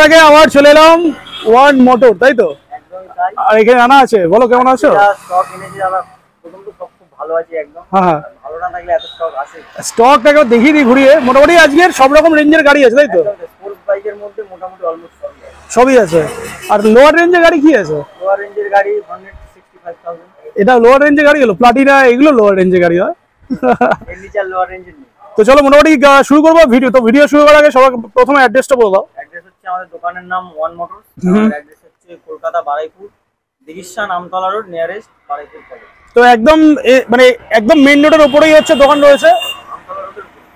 আগে আবার চলে এলাম ওয়ান মোটর, তাই তো? একদমই তাই। আর এখানে রানা আছে, বলো কেমন আছো? স্টক এনেছি দাদা, প্রথম তো সব খুব ভালো আছে একদম। হ্যাঁ, ভালো না থাকলে এত স্টক আসে? স্টকটাকে দেখিয়ে দিই ঘুরিয়ে। মোটামুটি আজকের সব রকম রেঞ্জের গাড়ি আছে, তাই তো? স্পোর্টস বাইকের মধ্যে মোটামুটি অলমোস্ট সবই আছে। আর লোয়ার রেঞ্জের গাড়ি কি আছে? লোয়ার রেঞ্জের গাড়ি 165,000। এটা লোয়ার রেঞ্জের গাড়ি হলো, প্লাটিনা এগুলো লোয়ার রেঞ্জের গাড়ি হয়। এর নিচে লোয়ার রেঞ্জের নেই। তো চলো মোটামুটি শুরু করবো ভিডিও। তো ভিডিও শুরু করার আগে সবার প্রথমে অ্যাড্রেসটা বলে দাও। অ্যাড্রেস হচ্ছে আমাদের দোকানের নাম ওয়ান মোটরস। অ্যাড্রেস হচ্ছে Kolkata Baruipur, Dighisha Namtala road, nearest Baruipur college. তো একদম মানে একদম মেইন রোডের উপরেই হচ্ছে দোকান রয়েছে।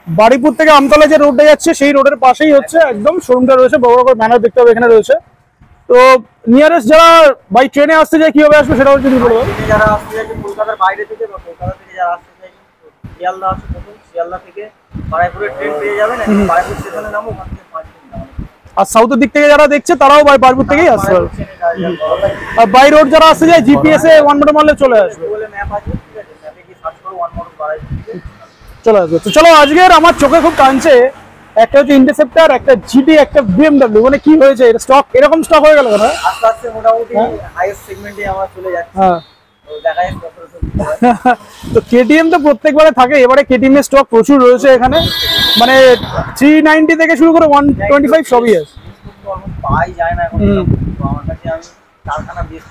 বাড়িপুর থেকে আমতলা যে রোডটা যাচ্ছে সেই রোডের পাশেই হচ্ছে একদম শোরুমটা রয়েছে। বড় বড় ব্যানার দেখতে হবে এখানে রয়েছে। তো নিয়ারেস্ট যারা বাই ট্রেনে আসতে যায় কিভাবে আসবে সেটাও যদি বলবো। যারা আসতে চাইছে কলকাতার বাইরে থেকে বা কলকাতা থেকে যারা আসতে চাইছে শিয়ালদা আসে, প্রথম শিয়ালদা থেকে বারাইপুরের ট্রেন পেয়ে যাবেন। বারাইপুর স্টেশনে নামো, ওখান থেকে 5 মিনিট নামো। আর সাউথের দিক থেকে যারা দেখছে তারাও বারপুর থেকেই আসতে পারবে। আর বাই রোড যারা আসতে যায় জিপিএস এ ওয়ান মোটর মারলে চলে আসবে। বলে ম্যাপ আছে, ঠিক আছে, ম্যাপে গিয়ে সার্চ করো ওয়ান মোটর বারাইপুর চলে আসবে। তো চলো আজকের আমার চোখে খুব টানছে একটা হচ্ছে ইন্টারসেপ্টর, একটা জিটি, একটা বিএমডব্লিউ। মানে কি হয়েছে এটা স্টক এরকম স্টক হয়ে গেল কেন? আস্তে আস্তে মোটামুটি হাইয়েস্ট সেগমেন্টে আমরা চলে যাচ্ছি। হ্যাঁ, তো দেখা যাক কত সত্যি। তো কেটিএম তো প্রত্যেকবারে থাকে, এবারে কেটিএম এর স্টক প্রচুর রয়েছে এখানে। মানে 390 থেকে শুরু করে 125 সবই আছে। পাই যায় না এখন। তো আমার কাছে আমি কারখানা বেশ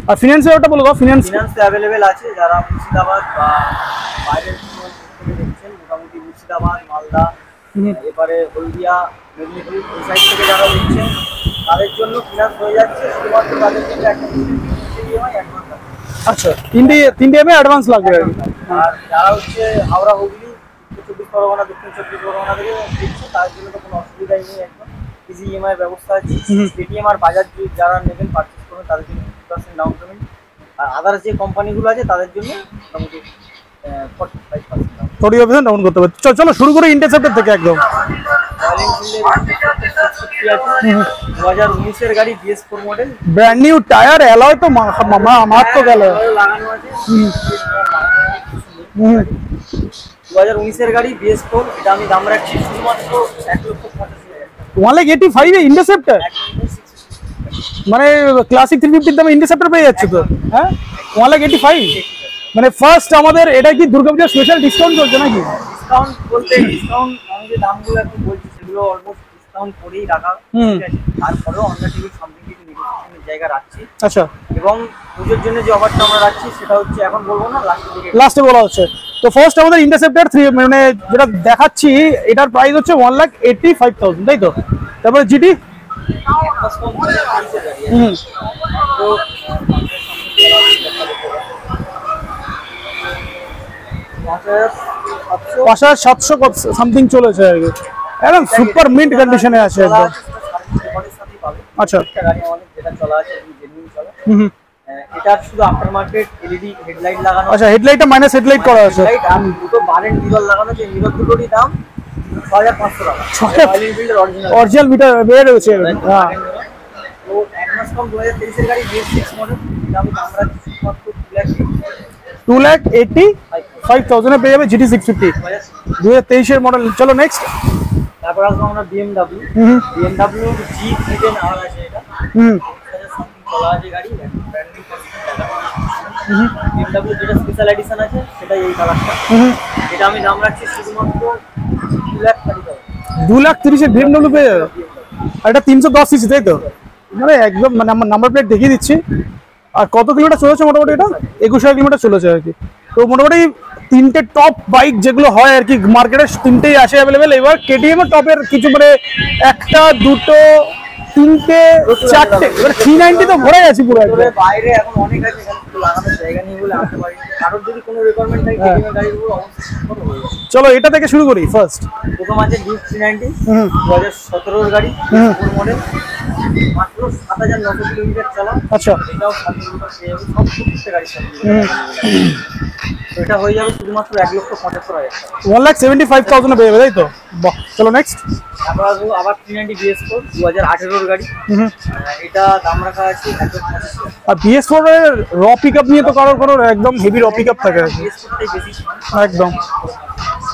আর ফিনান্সের ওটা বলে দাও। ফিনান্স অ্যাভেলেবেল আছে। যারা মুর্শিদাবাদ বা বাইরের থেকে দেখছেন, মোটামুটি মুর্শিদাবাদ, মালদা, এবারে হলদিয়া, মেদিনীপুর এই সাইড থেকে যারা দেখছেন তাদের জন্য ফিনান্স হয়ে যাচ্ছে। শুধুমাত্র তাদের জন্য একটা অ্যাডভান্স। আচ্ছা, তিনটে এমএ অ্যাডভান্স লাগবে আর কি। আর যারা হচ্ছে হাওড়া, হুগলি, উত্তর 24 পরগনা, দক্ষিণ 24 পরগনা থেকে দেখছে তাদের জন্য তো কোনো অসুবিধাই নেই। একদম ইজি ইএমআই ব্যবস্থা আছে। পেটিএম আর বাজাজ যারা নেবেন পারচেস করবেন তাদের জন্য 50% ডাউন পেমেন্ট। আর আদার্স যে কোম্পানিগুলো আছে তাদের জন্য মোটামুটি 40% ডাউন করতে হবে। চলো শুরু করে ইন্টারসেপ্টর থেকে একদম। রয়্যাল এনফিল্ডের 2019-এর গাড়ি BS4 model, brand new tyre, alloy তো মার তো গেল লাগানো আছে। 2019-এর গাড়ি BS4, এটা আমি দাম রাখছি শুধুমাত্র 1,85,000। 185 এ ইন্টারসেপ্টর? মানে ক্লাসিক 350 দামে ইন্টারসেপ্টর পেয়ে যাচ্ছে তো। হ্যাঁ, 185। মানে ফার্স্ট আমাদের এটা কি দুর্গাপূজার স্পেশাল ডিসকাউন্ট চলছে নাকি? ডিসকাউন্ট বলতে ডিসকাউন্ট আমি যে দামগুলো এখন বলছি সেগুলো অলমোস্ট ডিসকাউন্ট করেই রাখা। ঠিক আছে, তারপরেও আমরা টিভির সামনে কিছু নেগোসিয়েশনের জায়গা রাখছি। আচ্ছা, এবং পুজোর জন্য যে অফারটা আমরা রাখছি সেটা হচ্ছে এখন বলবো না, লাস্টে বলা হচ্ছে। তো ফার্স্ট আমাদের ইন্টারসেপ্টর 3 মানে যেটা দেখাচ্ছি এটার প্রাইস হচ্ছে 1,85,000, তাই তো? তারপরে জিটি তো 5,700 সামথিং চলেছে আর কি। একদম সুপার মিন্ট কন্ডিশনে আছে একদম। আচ্ছা, গাড়ি আমাদের যেটা চলা আছে জেনুইন চলে। এটা শুধু আফটার মার্কেট এলইডি হেডলাইট লাগানো। আচ্ছা, হেডলাইটটা মাইনাস হেডলাইট করা আছে। হেডলাইট আর দুটো বারেন্ট মিরর লাগানো আছে। মিরর দুটোরই দাম 6,500 টাকা। রয়্যাল এনফিল্ডের অরিজিনাল মিটার বের হয়েছে। হ্যাঁ, তো এক মাস কম 2023-এর গাড়ি BS6 মডেল, এটা আমি দাম রাখছি মাত্র 2,85,000 এ পেয়ে যাবে GT 650 2023-এর মডেল। চলো নেক্সট। তারপর আসবো আমরা BMW G310 আর আছে। এটা চলা আছে গাড়ি, ব্র্যান্ড নিউ BMW যেটা স্পেশাল এডিশন আছে সেটা এই কালারটা। এটা আমি দাম রাখছি শুধুমাত্র 2,30,000 BMW পেয়ে যাবে। আর এটা 310 সিসি, তাই তো? মানে একদম মানে আমার নাম্বার প্লেট দেখিয়ে দিচ্ছি। আর কত কিলোমিটার চলেছে মোটামুটি? এটা 21,000 কিলোমিটার চলেছে আর কি। তো মোটামুটি তিনটে টপ বাইক যেগুলো হয় আর কি মার্কেটে, তিনটেই আসে অ্যাভেলেবেল। এবার কেটিএম এর টপের কিছু মানে একটা, দুটো, তিনটে, চারটে, এবার 390 তো ভরে গেছে পুরো একদম। বাইরে এখন অনেক আছে, এখানে লাগানোর জায়গা নেই বলে আনতে পারি। কারোর যদি কোনো রিকোয়ারমেন্ট থাকে কেটিএম এর গাড়িগুলো অবশ্যই। চলো এটা থেকে শুরু করি। ফার্স্ট প্রথম আছে ডিউক 390, 2017-এর গাড়ি, মডেল, মাত্র 7,900 কিলোমিটার চলা। আচ্ছা, এটাও 7 কিলোমিটার পেয়ে যাবে, সব প্রত্যেকটা গাড়ি। তো এটা হয়ে যাবে শুধুমাত্র 1,75,000 টাকা। 1,75,000 পেয়ে যাবে, তাই তো? বাহ, চলো নেক্সট। তারপর আসবো আবার 390 BS4 2018-এর গাড়ি। এটা দাম রাখা আছে 1,85,000। আর BS4 এর র পিকআপ নিয়ে তো কারোর একদম হেভি র পিকআপ থাকে BS4টাই বেশি একদম।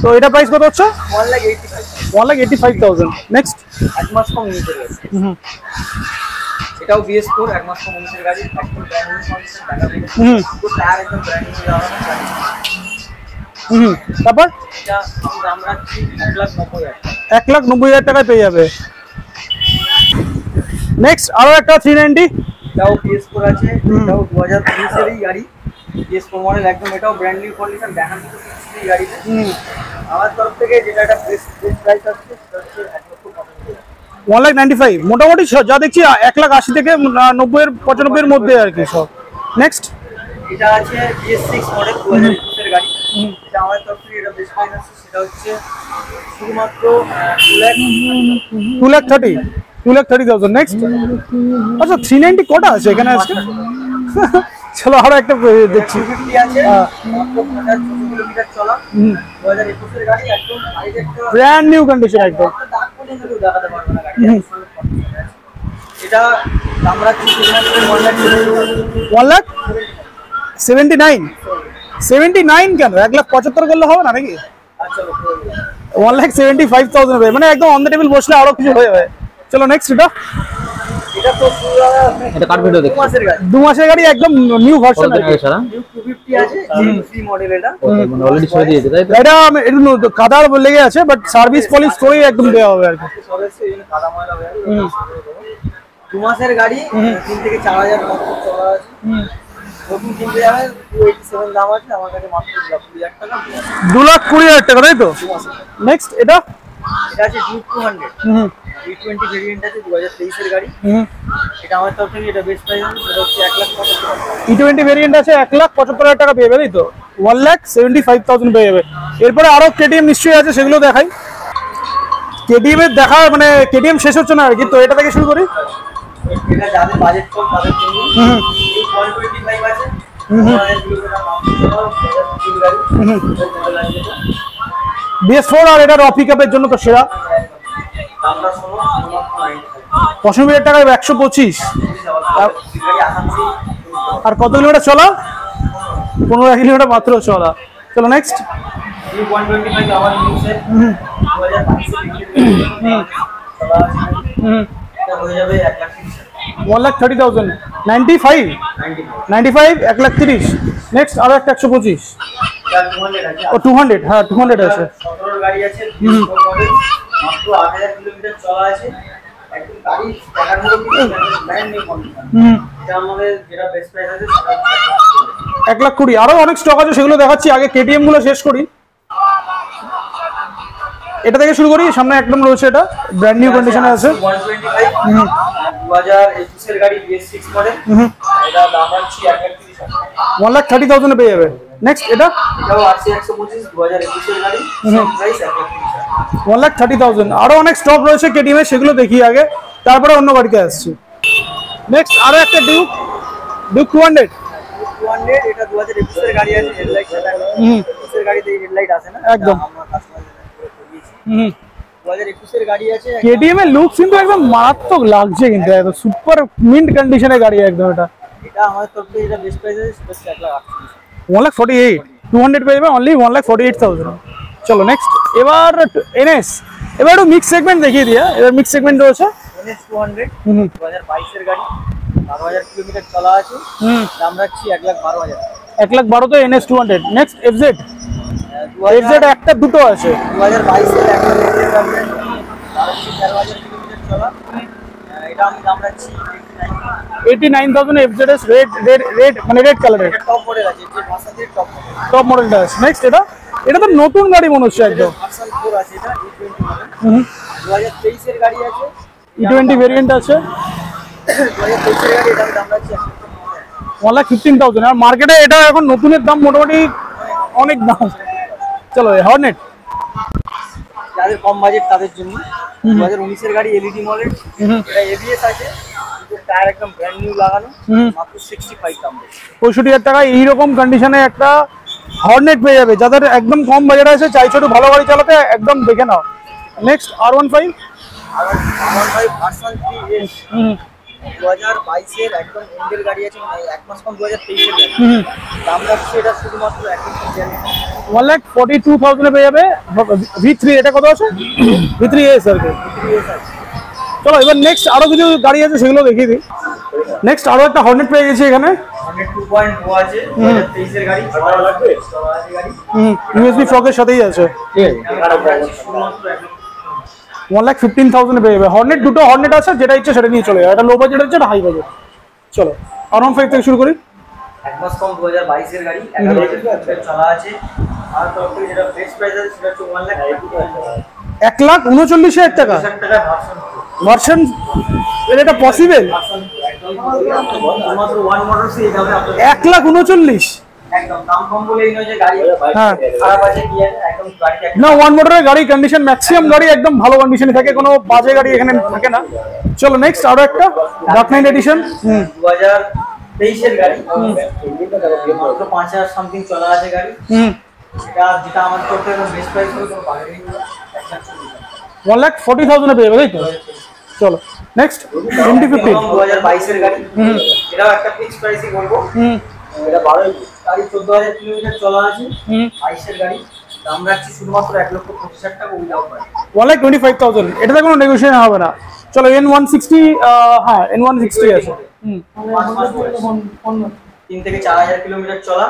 তো এটা প্রাইস কত হচ্ছে? 1,85,000। 1,85,000 নেক্সট। 1 মাস কম ইউজের গাড়ি। এটাও BS4 1 মাস কম ইউজের গাড়ি, একদম ব্র্যান্ড নিউ কন্ডিশন টাকা দিয়ে। পুরো টায়ার একদম ব্র্যান্ড নিউ লাগানো গাড়ি। তারপর এটা আমি দাম রাখছি 1,90,000 টাকা। 1,90,000 টাকায় পেয়ে যাবে। নেক্সট আরো একটা 390। এটাও BS4 আছে, এটাও 2019 এরই গাড়ি, BS4 মডেল একদম, এটাও ব্র্যান্ড নিউ কন্ডিশন, দেখান তো এই গাড়িতে। আমার তরফ থেকে যেটা একটা বেস্ট প্রাইস আছে সেটা হচ্ছে 1,95,000। 1,95,000 মোটামুটি যা দেখছি 1,80,000 থেকে 90 95 এর মধ্যে আর কি সব। নেক্সট এটা আছে BS6 মডেল 2021 এর গাড়ি, এটা আমার তরফ থেকে এটা বেস্ট প্রাইস আছে, সেটা হচ্ছে শুধুমাত্র 2,30,000 নেক্সট। আচ্ছা 390 কটা আছে এখানে আজকে? চলো আরো একটা দেখছি। 250 আছে, মাত্র 50 কিলোমিটার চলা, 2021 এর গাড়ি, একদম হাইডেক্টর ব্র্যান্ড নিউ কন্ডিশন একদম। দাগ পর্যন্ত কেউ দেখাতে পারবে না গাড়ি। এটা দাম রাখছি শুধুমাত্র 1,79,000 কেন? 1,75,000 করলে হবে না নাকি? আচ্ছা 1,75,000 মানে একদম অন দ্য টেবিল বসলে আরো কিছু হয়ে যাবে। চলো নেক্সট। এটা তো এটা কার ভিডিও 2 দেখছি? মাসের গাড়ি, 2 মাসের গাড়ি একদম নিউ ভার্সন কতদিন আগে সারা? নিউ 250 আছে, G3 মডেল এটা। মানে অলরেডি ছেড়ে দিয়েছে তাই তো? এটা একটু কাদার লেগে আছে বাট সার্ভিস পলিশ করেই একদম দেওয়া হবে আর কি। সদস্য এই কাদা ময়লা হয়ে গেছে। 2 মাসের গাড়ি, 3 থেকে 4,000 মাত্র চলা আছে। নতুন কিনতে যাবে 287 দাম আছে, আমার কাছে মাত্র 2,00,000 টাকা। 2,20,000 টাকা তাই তো? নেক্সট এটা এটা আছে Duke 200, E20 ভেরিয়েন্ট আছে, 2023 এর গাড়ি। এটা আমার তরফ থেকে এটা বেস্ট প্রাইস আছে, সেটা হচ্ছে 1,75,000 টাকা। E20 ভেরিয়েন্ট আছে 1,75,000 টাকা পেয়ে যাবে তাই তো? 1,75,000 পেয়ে যাবে। এরপরে আরো KTM নিশ্চয়ই আছে, সেগুলো দেখাই। KTM এর দেখা মানে KTM শেষ হচ্ছে না আর কি, তো এটা থেকে শুরু করি। এটা যাদের বাজেট কম তাদের জন্য এই 125 আছে, 1000 কিলোমিটার মাত্র চলা, 2003 গাড়ি, মডেল আছে এটা। BS4 আর এটা র পিকআপের জন্য তো সেরা। দামটা শোনো শুধুমাত্র 95,000 95,000 টাকায় 125। গাড়ি আসামসি। আর কত কিলোমিটার চলা? 15 কিলোমিটার মাত্র চলা। চলো নেক্সট। এই 125 আবার নিউজে 2022 এর চলা আছে, এটা হয়ে যাবে 1,30,000 টাকা। 1,30,000 95 95 1,30,000। নেক্সট আরো একটা 125। এটা 200 আছে, ও 200, হ্যাঁ 200 আছে। 17 গাড়ি আছে, মডেল, মাত্র 8,000 কিলোমিটার চলা আছে, একদম গাড়ি দেখার মতো কিছু ব্র্যান্ড নিউ কন্ডিশন। এটা আমাদের যেটা বেস্ট প্রাইস আছে সেটা হচ্ছে 1,20,000। আরো অনেক স্টক আছে, সেগুলো দেখাচ্ছি। আগে KTM গুলো শেষ করি। এটা থেকে শুরু করি, সামনে একদম রয়েছে, এটা ব্র্যান্ড নিউ কন্ডিশনে আছে। 125 2021 এর গাড়ি, BS6 মডেল, এটা দাম আছে 1,30,000 টাকা। 1,30,000 পেয়ে যাবে। নেক্সট এটা এটাও RC 125 2021 এর গাড়ি, সেম প্রাইস 1,30,000 টাকা। 1,30,000। আরো অনেক স্টক রয়েছে KTM এর, সেগুলো দেখি আগে, তারপরে অন্য গাড়িতে আসছি। নেক্সট আরো একটা ডিউক 200। 200 এটা 2021 এর গাড়ি আছে, হেডলাইট সেটা 21 এর গাড়িতে হেডলাইট আসে না, একদম। আমরা কাস্টমারদের করে দিয়েছি। 2021 এর গাড়ি আছে, KTM এর লুক কিন্তু একদম মারাত্মক লাগছে, কিন্তু একদম সুপার মিন্ট কন্ডিশনের গাড়ি একদম। এটা এটা আমাদের তরফ থেকে যেটা বেস্ট প্রাইস আছে সেটা হচ্ছে 1,48,000। 1,48,000 200 পেয়ে যাবে অনলি 1,48,000। চলো নেক্সট। এবার NS, এবার একটু মিক্স সেগমেন্ট দেখিয়ে দিয়া। এবার মিক্স সেগমেন্ট রয়েছে NS 200 2022 এর গাড়ি, 12,000 কিলোমিটার চলা আছে, দাম রাখছি 1,12,000 টাকা। 1,12,000 তো NS 200। নেক্সট FZ একটা দুটো আছে। 2022 এর একটা লেটের গাড়ি আছে, দাম রাখছি 13,000 কিলোমিটার চলা, এটা আমি দাম রাখছি 89,000 FZS রেড মানে রেড কালারের টপ মডেল আছে, যে ভার্সন টপ মডেল, টপ মডেলটা আছে। নেক্সট এটা তো নতুন গাড়ি মনে হচ্ছে একদম। ভার্সন 4 আছে, এটা E20 মডেল, 2023 এর গাড়ি আছে, E20 ভেরিয়েন্ট আছে। 2023 এর গাড়ি, এটা আমি দাম রাখছি 1,15,000। আর মার্কেটে এটা এখন নতুনের দাম মোটামুটি অনেক দাম। চলো হর্নেট, যাদের কম বাজেট তাদের জন্য 2019 এর গাড়ি, LED মডেল, এটা ABS আছে, কিন্তু টায়ার একদম ব্র্যান্ড নিউ লাগানো, মাত্র 65 দাম। 65,000 টাকায় এইরকম কন্ডিশনে একটা হর্নেট পেয়ে যাবে। যাদের একদম কম বাজেট আছে, চাইছো একটু ভালো গাড়ি চালাতে, একদম দেখে নাও। নেক্সট R15 ভার্সন 3S 2022 এর একদম এন্ডের গাড়ি আছে, মানে 1 মাস কম 2023 এর গাড়ি, দাম রাখছে এটা শুধুমাত্র 1,45,000 1,42,000 এ পেয়ে যাবে V3। এটা কত আছে? V3S আর কি। চলো এবার নেক্সট আরো কিছু গাড়ি আছে সেগুলো দেখিয়ে দিই। নেক্সট আরো একটা হর্নেট পেয়ে গেছি এখানে। 2.2 আছে 2023 এর গাড়ি, 6 লাখ গাড়ি। ইউএসবি ফ্লকের সাথেই আছে। ঠিক আছে। শুধুমাত্র 1,15,000 এ পেয়ে যাবে। হর্নেট দুটো হর্নেট আছে, যেটা ইচ্ছে সেটা নিয়ে চলে যাবে। একটা লো বাজেট আছে, একটা হাই বাজেট। চলো R15 থেকে শুরু করি। এক মাস কম 2022 এর গাড়ি, 11 বছর চলা আছে। আর তরফ থেকে যেটা ফিক্স প্রাইস আছে সেটা হচ্ছে 1,39,000 টাকা। 1,00,000 টাকা ভার্সন এটা পসিবল? মাত্র ওয়ান মোটর সি যাবে আপনাদের 1,39,000। একদম দাম কম বলে এই নয় যে গাড়ি হ্যাঁ খারাপ আছে কি আছে, একদম গাড়ি না, ওয়ান মোটরের গাড়ি কন্ডিশন ম্যাক্সিমাম গাড়ি একদম ভালো কন্ডিশনে থাকে, কোনো বাজে গাড়ি এখানে থাকে না। চলো নেক্সট আরো একটা ডার্ক নাইট এডিশন। 2023 এর গাড়ি, মাত্র 5,000 সামথিং চলা আছে গাড়ি। যেটা আমার করতে একদম বেস্ট প্রাইস হবে, কোনো বার্গেনিং নেই। 1,40,000 এ পেয়ে যাবে, তাই তো? চলো নেক্সট MT-50। 2022 এর গাড়ি, এটাও একটা ফিক্স প্রাইসই বলবো। এটা 12 গাড়ি, 14,000 কিলোমিটার চলা আছে। 22 এর গাড়ি, দাম রাখছি শুধুমাত্র 1,25,000 টাকা উইদাউট গাড়ি। 1,25,000। এটাতে কোনো নেগোশিয়েশন হবে না। চলো N160, হ্যাঁ N160 আছে। 5 মাস বয়স, 3 থেকে 4,000 কিলোমিটার চলা।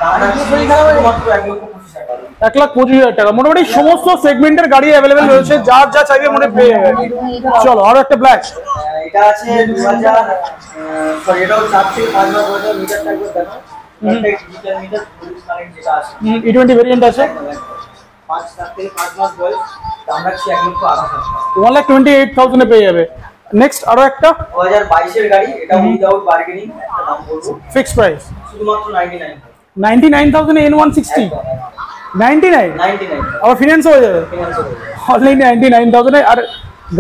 দাম রাখছি শুধুমাত্র 1,25,000 টাকা। 1,25,000 টাকা। মোটামুটি সমস্ত সেগমেন্টের গাড়ি অ্যাভেলেবেল রয়েছে, যার যা চাইবে মনে পেয়ে যাবে। চলো আরো একটা ব্ল্যাক। এটা আছে 2000, সরি এটাও 4 থেকে 5 মাস বয়স। মিটারটা একবার দেখো, ডিজিটাল মিটার পুলিশ কানেক্ট যেটা আছে, E20 ভেরিয়েন্ট আছে। 5 থেকে 5 মাস বয়স। দাম রাখছি 1,28,000 টাকা। 1,28,000 এ পেয়ে যাবে। নেক্সট আরো একটা 2022 এর গাড়ি, এটা উইদাউট বার্গেনিং একটা দাম বলবো ফিক্সড প্রাইস শুধুমাত্র 99,000। 99,000 এ N160। 99 আবার ফিনান্স হয়ে যাবে অনলাইন 99,000 এ। আর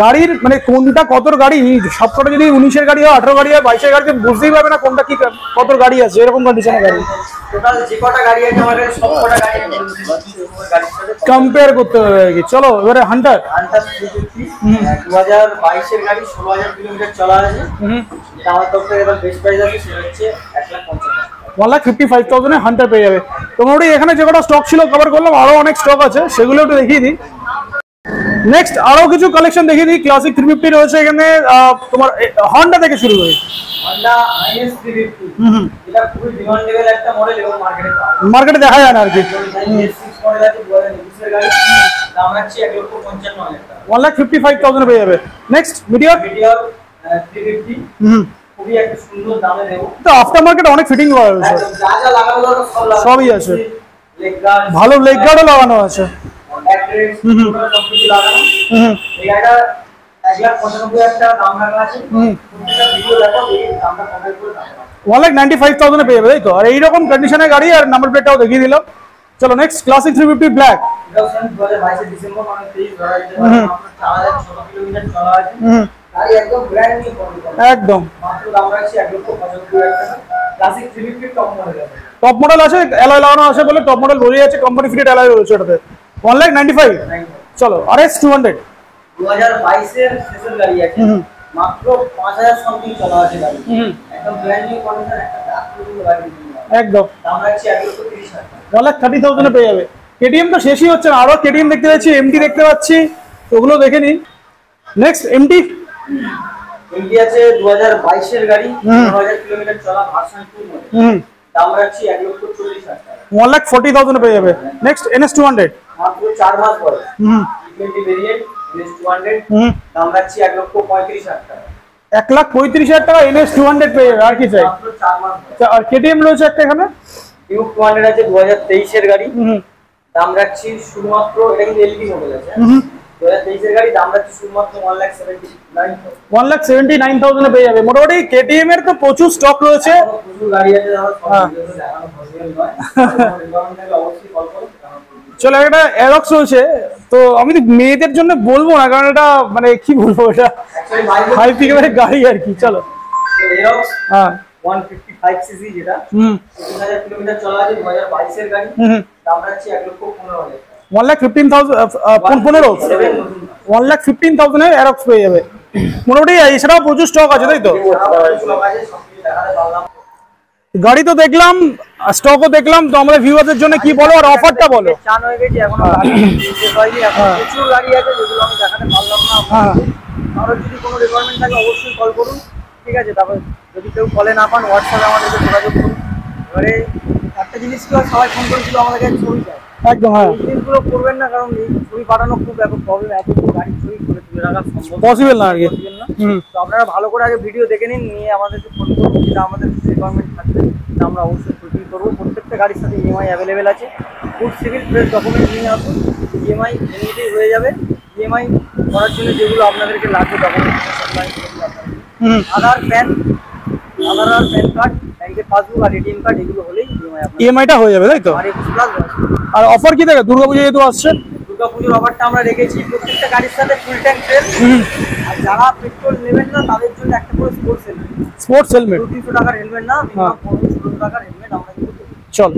গাড়ির মানে কোনটা কতর গাড়ি, সবকটা যদি 19-এর গাড়ি হয়, 18 গাড়ি হয়, 22-এর গাড়ি, বুঝতেই পারবে না কোনটা কি কতর গাড়ি আছে, এরকম কন্ডিশনের গাড়ি। টোটাল যে কটা গাড়ি আছে আমার কাছে সব কটা গাড়ি আমি গাড়ির সাথে কম্পেয়ার করতে হবে আর কি। চলো এবারে হান্টার। 2022 এর গাড়ি, 16,000 কিলোমিটার চলা আছে। এটা আমার তরফ থেকে একদম বেস্ট প্রাইস আছে, সেটা হচ্ছে 1,50,000। 1,55,000 এ হান্টার পেয়ে যাবে। তো মোটামুটি এখানে যে কটা স্টক ছিল কভার করলাম, আরো অনেক স্টক আছে, সেগুলো একটু দেখিয়ে দিই। নেক্সট আরো কিছু কালেকশন দেখিয়ে দিই। ক্লাসিক 350 রয়েছে এখানে। তোমার হন্ডা থেকে শুরু করি। Honda IS 350, এটা খুবই ডিমান্ডেবল একটা মডেল এবং মার্কেটে দেখা যায় না আর কি। S6 মডেল আছে 2021 এর গাড়ি, দাম রাখছি 1,55,000 টাকা। 1,55,000 পেয়ে যাবে। নেক্সট মিডিয়ার। মিডিয়ার 350, খুবই একটা সুন্দর দামে দেবো। তো আফটার মার্কেটে অনেক ফিটিং করা রয়েছে, যা যা লাগানো দরকার সব লাগানো সবই আছে। লেগ গার্ড, ভালো লেগ গার্ডও লাগানো আছে। ব্যাক রেস, সব কিছু লাগানো। এই গাড়িটা 1,95,000 টাকা দাম রাখা আছে। প্রত্যেকটা ভিডিও দেখো, এই দামটা কমপ্লিট করে দাম 1,95,000 এ পেয়ে যাবে, তাই তো? আর এইরকম কন্ডিশনের গাড়ি, আর নাম্বার প্লেটটাও দেখিয়ে দিলাম। চলো নেক্সট ক্লাসিক 350 ব্ল্যাক। এটাও সেম 2022 ডিসেম্বর মানে 23 ধরা যেতে পারে। মাত্র 4,600 কিলোমিটার চলা আছে। গাড়ি একদম ব্র্যান্ড নিউ কন্ডিশন, একদম মাত্র দাম রাখছি 1,75,000 টাকা। ক্লাসিক 350 টপ মডেল আছে। টপ মডেল আছে, অ্যালয় লাগানো আছে বলে টপ মডেল রয়ে আছে, কোম্পানি ফিটেড অ্যালয় রয়েছে ওটাতে। 1,95,000। চলো RS 200। 2022 এর শেষের গাড়ি আছে, মাত্র 5,000 সামথিং চলা আছে গাড়ি। একদম ব্র্যান্ড নিউ কন্ডিশন, একটা আত্মীয় গাড়ি একদম দাম রাখছি 1,30,000 টাকা। 1,30,000 এ পেয়ে যাবে। কেটিএম তো শেষই হচ্ছে না, আরো কেটিএম দেখতে পাচ্ছি, এমটি দেখতে পাচ্ছি, ওগুলো দেখে নিন। নেক্সট এমটি আছে 2022 এর গাড়ি, 15,000 কিলোমিটার চলা, ভার্সন 2 মডেল। দাম রাখছি 1,40,000 টাকা। 1,40,000 এ পেয়ে যাবে। Next NS 200। মাত্র 4 মাস বয়স, E20 ভেরিয়েন্ট, NS 200, দাম রাখছি 1,35,000 টাকা। 1,35,000 টাকা NS 200 পেয়ে যাবে। আর কি চাই? মাত্র 4 মাস বয়স। আর কেটিএম রয়েছে একটা এখানে, ডিউক 200 আছে 2023 এর গাড়ি, দাম রাখছি শুধুমাত্র, এটা কিন্তু এলডি মডেল আছে, 2023 এর গাড়ি, দাম রাখছি শুধুমাত্র 1,79,000। 1,79,000 এ পেয়ে যাবে। মোটামুটি কেটিএম এর তো প্রচুর স্টক রয়েছে। প্রচুর গাড়ি আছে, আমার সব ভিডিওতে দেখানো পসিবল নয়। রিকোয়ারমেন্ট থাকলে অবশ্যই কল করুন। চলো একটা অ্যারক্স রয়েছে, তো আমি তো মেয়েদের জন্য বলবো না, কারণ এটা মানে কি বলবো, এটা অ্যাকচুয়ালি হাই পিকের গাড়ি আর কি। চলো এরক্স হ্যাঁ 155 সিসি, যেটা 30,000 কিলোমিটার চলা আছে, 2022 এর গাড়ি, দাম রাখছি 1,15,000 টাকা। 1,15,000 1,15,000 এ অ্যারক্স পেয়ে যাবে। মোটামুটি এছাড়াও প্রচুর স্টক আছে, তাই তো? গাড়ি তো দেখলাম, স্টকও দেখলাম, তো আমাদের ভিউয়ারদের জন্য কি বলো আর অফারটা বলো। চান হয়ে গেছে এখনো গাড়ি শেষ হয়নি, এখন প্রচুর গাড়ি আছে যেগুলো আমি দেখাতে পারলাম না। হ্যাঁ কারোর যদি কোনো রিকোয়ারমেন্ট থাকে অবশ্যই কল করুন, ঠিক আছে? তারপর যদি কেউ কলে না পান হোয়াটসঅ্যাপে আমাদেরকে যোগাযোগ করুন। এবারে একটা জিনিস কি হয়, সবাই ফোন করেছিল আমাদের কাছে ছবি চায়, একদম। হ্যাঁ এই জিনিসগুলো করবেন না, কারণ এই ছবি পাঠানো খুব ব্যাপক প্রবলেম, এতগুলো গাড়ি ছবি করে তুলে রাখা সম্ভব পসিবল না আর কি। possible না। হুম। তো আপনারা ভালো করে আগে ভিডিও দেখে নিন, নিয়ে আমাদেরকে ফোন করুন, যেটা আমাদের রিকোয়ারমেন্ট থাকবে তা আমরা অবশ্যই ফুলফিল করবো। প্রত্যেকটা গাড়ির সাথে ইএমআই অ্যাভেলেবেল আছে, গুড সিভিল ফ্রেশ ডকুমেন্ট নিয়ে আসুন, ইএমআই এমনিতেই হয়ে যাবে। ইএমআই করার জন্য যেগুলো আপনাদেরকে লাগবে ডকুমেন্ট সাপ্লাই করতে আপনাদের হুম। আধার আর প্যান কার্ড, ব্যাংকের পাসবুক আর এটিএম কার্ড, এগুলো হলেই ইএমআই আপনার ইএমআইটা হয়ে যাবে তাই তো? আর 21 প্লাস। আর অফার কি থাকে দুর্গাপুজো যেহেতু আসছে? দুর্গাপুজোর অফারটা আমরা রেখেছি প্রত্যেকটা গাড়ির সাথে ফুল ট্যাঙ্ক তেল, আর যারা পেট্রোল নেবেন না তাদের জন্য একটা করে স্পোর্টস হেলমেট, স্পোর্টস হেলমেট। 200-300 টাকার হেলমেট না, মিনিমাম 1500-1600 টাকার হেলমেট আমরা কিন্তু দেবো। চল।